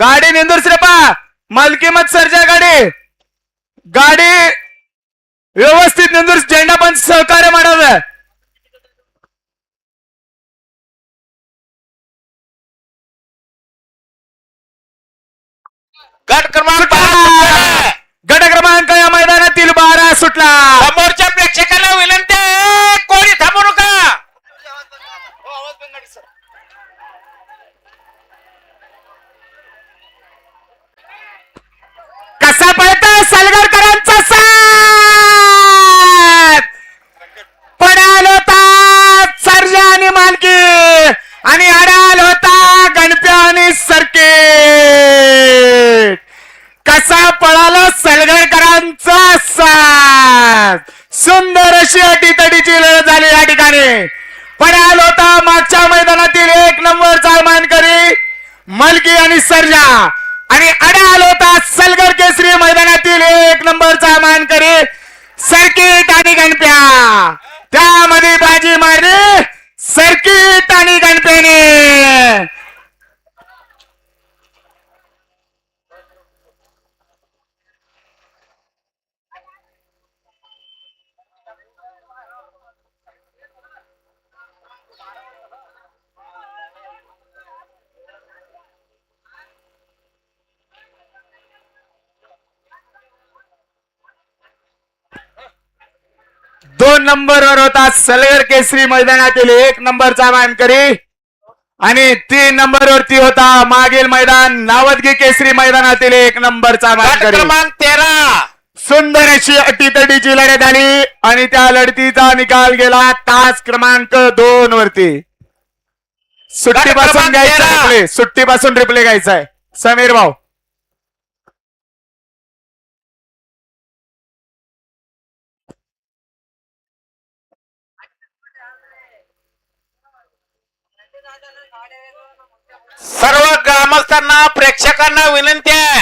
गाडी नेंदुरश्रेपा मालकी मत सरजा गाडी व्यवस्थित नेंदूर झेंडा पण सहकार्य माडावं. गट क्रमांक या मैदानातील 12 सुटला. समोरच्या प्रेक्षकांना विनंती आहे, कोणी थांबू नका. कसा पळतो सलगरकरांचा साथ. पडाल होता सर्जा आणि मालकी आणि अडाल होता गणप्या आणि सर्किट. कसा पळाला सलगरकरांचा साथ. सुंदर अशी अटीतडीची लढत झाली या ठिकाणी. पडाल होता मागच्या मैदानातील 1 नंबरचा मानकरी मालकी आणि सर्जा आणि अडाल होता सलगर केसरी मैदानातील 1 नंबरचा मानकरी सर्किट आणि गणप्या. त्यामध्ये बाजी मारली सर्किट आणि गणप्याने. दोन नंबरवर होता सलगर केसरी मैदानातील 1 नंबरचा मानकरी आणि 3 नंबरवरती होता मागील मैदान नावदगी केसरी मैदानातील 1 नंबरचा मानकरी. क्रमांक 13. सुंदर अशी अटीतडीची लढत आली आणि त्या लढतीचा निकाल गेला तास क्रमांक 2 वरती. सुट्टीपासून घ्यायचं रिप्ले, सुट्टीपासून रिप्ले घ्यायचा आहे समीर भाऊ. सर्व ग्रामस्थांना प्रेक्षकांना विनंती आहे,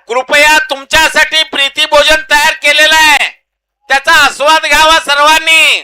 कृपया तुमच्यासाठी प्रीती भोजन तयार केलेलं आहे, त्याचा आस्वाद घ्यावा सर्वांनी.